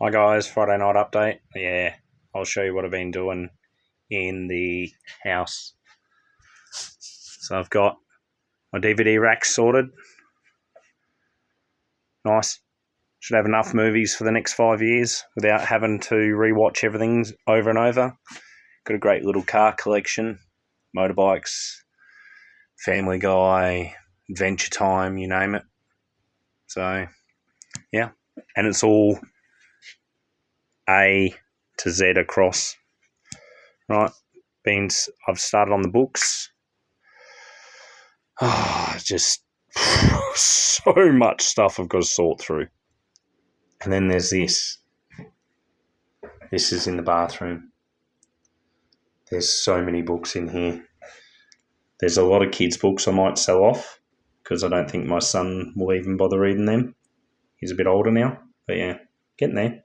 Hi guys, Friday night update. Yeah, I'll show you what I've been doing in the house. So I've got my DVD rack sorted. Nice. Should have enough movies for the next 5 years without having to rewatch everything over and over. Got a great little car collection, motorbikes, Family Guy, Adventure Time, you name it. So, yeah. And it's all A to Z across. Right. I've started on the books. Just so much stuff I've got to sort through. And then there's this. This is in the bathroom. There's so many books in here. There's a lot of kids' books I might sell off because I don't think my son will even bother reading them. He's a bit older now, but yeah, getting there.